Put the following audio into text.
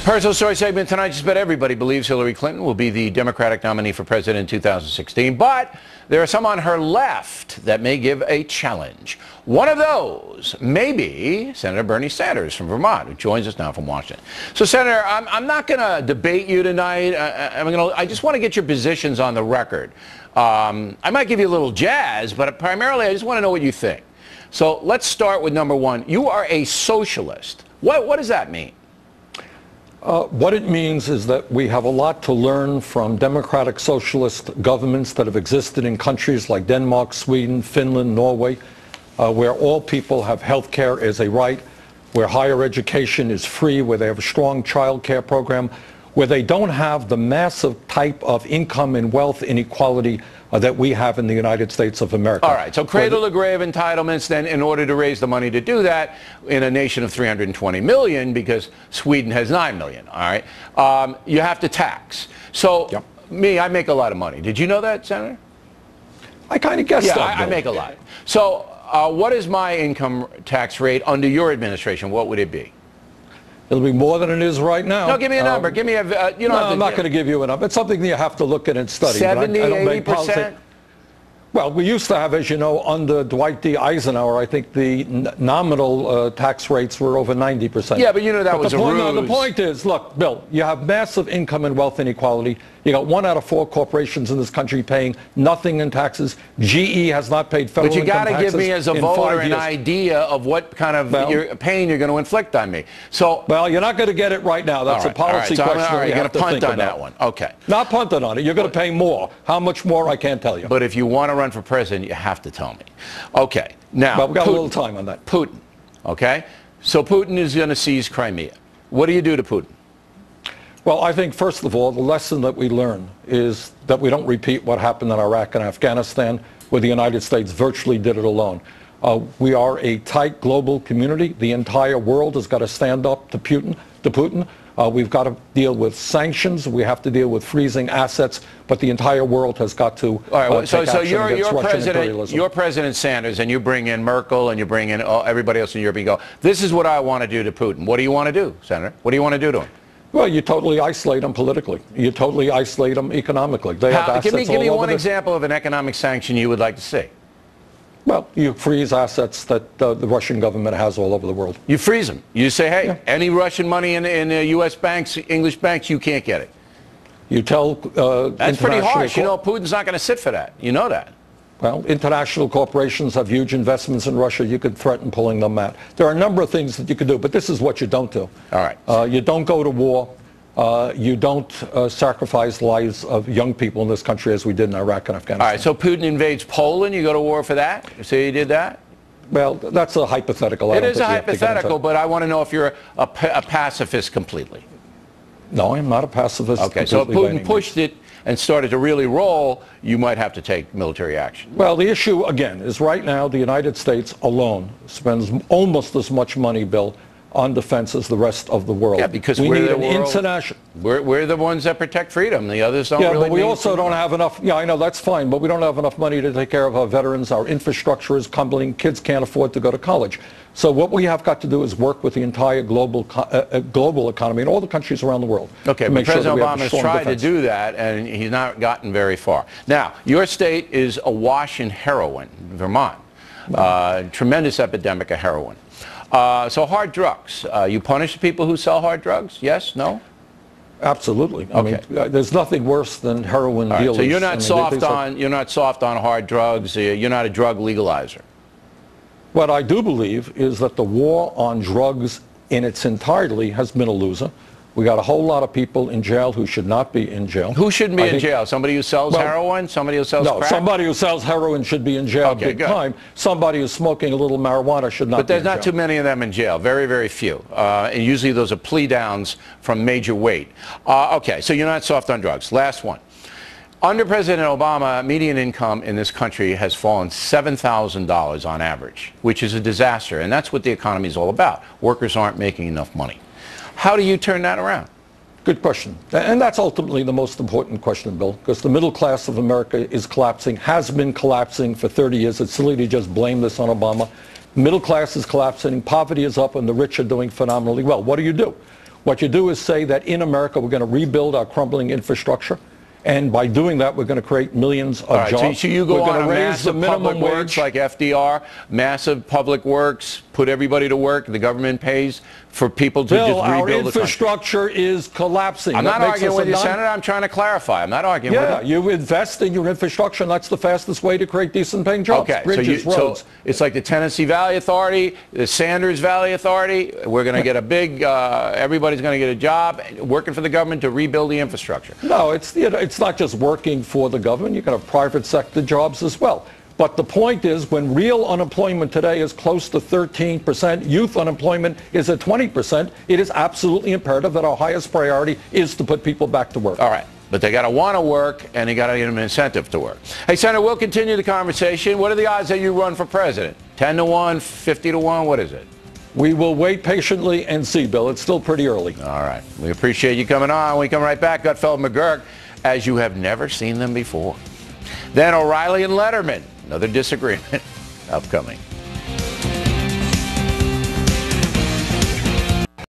Personal story segment tonight. Just about everybody believes Hillary Clinton will be the Democratic nominee for president in 2016, but there are some on her left that may give a challenge. One of those may be Senator Bernie Sanders from Vermont, who joins us now from Washington. So, Senator, I'm not going to debate you tonight. I just want to get your positions on the record. I might give you a little jazz, but primarily I just want to know what you think. So let's start with number one. You are a socialist. What does that mean? What it means is that we have a lot to learn from Democratic-Socialist governments that have existed in countries like Denmark, Sweden, Finland, Norway, where all people have health care as a right, where higher education is free, where they have a strong child care program, where they don't have the massive type of income and wealth inequality that we have in the United States of America. All right, so cradle-to-grave entitlements, then, in order to raise the money to do that in a nation of 320 million, because Sweden has 9 million, all right, you have to tax. So, yep. I make a lot of money. Did you know that, Senator? I kind of guessed that. Yeah, I make a lot. So, what is my income tax rate under your administration? What would it be? It'll be more than it is right now. No, give me a number. Give me a, no, I'm not going to give you a number. It's something that you have to look at and study. 70, 80%? Well, we used to have, as you know, under Dwight D. Eisenhower, I think the nominal tax rates were over 90%. Yeah, but you know that was a ruse. No, the point is, look, Bill, you have massive income and wealth inequality. You got 1 out of 4 corporations in this country paying nothing in taxes. GE has not paid federal income taxes. But you got to give me, as a voter, an idea of what kind of pain you're going to inflict on me. So, well, you're not going to get it right now. That's a policy question. All right, you're going to punt on that one. Okay. Not punting on it. You're going to pay more. How much more, I can't tell you. But if you want to run for president, you have to tell me. Okay. Now, well, we've got a little time on that. Putin. Okay? So Putin is going to seize Crimea. What do you do to Putin? Well, I think, first of all, the lesson that we learn is that we don't repeat what happened in Iraq and Afghanistan, where the United States virtually did it alone. We are a tight global community. The entire world has got to stand up to Putin. We've got to deal with sanctions. We have to deal with freezing assets. But the entire world has got to take action against Russian imperialism. You're President Sanders, and you bring in Merkel, and you bring in everybody else in Europe. You go, this is what I want to do to Putin. What do you want to do, Senator? What do you want to do to him? Well, you totally isolate them politically. You totally isolate them economically. They have assets give me one example of an economic sanction you would like to see. Well, you freeze assets that the Russian government has all over the world. You freeze them. You say, hey, any Russian money in U.S. banks, English banks, you can't get it. You tell that's pretty harsh. You know, Putin's not going to sit for that. You know that. Well, international corporations have huge investments in Russia. You could threaten pulling them out. There are a number of things that you could do, but this is what you don't do. All right. You don't go to war. You don't sacrifice lives of young people in this country as we did in Iraq and Afghanistan. All right, so Putin invades Poland. You go to war for that? You say you did that? Well, that's a hypothetical. It is a hypothetical, but I want to know if you're a pacifist completely. No, I'm not a pacifist. Okay, so if Putin pushed it and started to really roll, you might have to take military action. Well, the issue, again, is right now the United States alone spends almost as much money, Bill, on defense as the rest of the world. Yeah, because we we're need an international. We're the ones that protect freedom. The others don't really. Yeah, but we also don't have enough. Yeah, I know that's fine, but we don't have enough money to take care of our veterans. Our infrastructure is crumbling. Kids can't afford to go to college. So what we have got to do is work with the entire global economy and all the countries around the world. Okay, but President Obama has tried to do that, and he's not gotten very far. Now, your state is awash in heroin, Vermont. Tremendous epidemic of heroin. So hard drugs. You punish people who sell hard drugs? Yes? No? Absolutely. Okay. I mean, there's nothing worse than heroin dealers. So you're not you're not soft on hard drugs. You're not a drug legalizer. What I do believe is that the war on drugs in its entirety has been a loser. We got a whole lot of people in jail who should not be in jail. Who shouldn't be in jail? Somebody who sells heroin? Somebody who sells crack? No, somebody who sells heroin should be in jail big time. Somebody who's smoking a little marijuana should not be in jail. But there's not too many of them in jail. Very, very few. And usually those are plea downs from major weight. Okay, so you're not soft on drugs. Last one. Under President Obama, median income in this country has fallen $7,000 on average, which is a disaster. And that's what the economy is all about. Workers aren't making enough money. How do you turn that around? Good question. And that's ultimately the most important question, Bill, because the middle class of America is collapsing, has been collapsing for 30 years. It's silly to just blame this on Obama. Middle class is collapsing, poverty is up, and the rich are doing phenomenally well. What do? What you do is say that in America we're going to rebuild our crumbling infrastructure. And by doing that, we're going to create millions of jobs. So you go we're on a raise the massive minimum public works wage. like FDR, massive public works, put everybody to work, the government pays for people to just rebuild the country. Our infrastructure is collapsing. I'm not arguing with you, Senator. I'm trying to clarify. I'm not arguing with you. You invest in your infrastructure, and that's the fastest way to create decent-paying jobs. Okay, Bridges, roads. so it's like the Tennessee Valley Authority, the Sanders Valley Authority. We're going to get a big, everybody's going to get a job working for the government to rebuild the infrastructure. No, it's not just working for the government. You can have private sector jobs as well. But the point is, when real unemployment today is close to 13%, youth unemployment is at 20%, it is absolutely imperative that our highest priority is to put people back to work. All right. But they got to want to work, and they got to get them an incentive to work. Hey, Senator, we'll continue the conversation. What are the odds that you run for president? 10 to 1, 50 to 1, what is it? We will wait patiently and see, Bill. It's still pretty early. All right. We appreciate you coming on. We come right back. Gutfeld McGurk, as you have never seen them before. Then O'Reilly and Letterman. Another disagreement upcoming.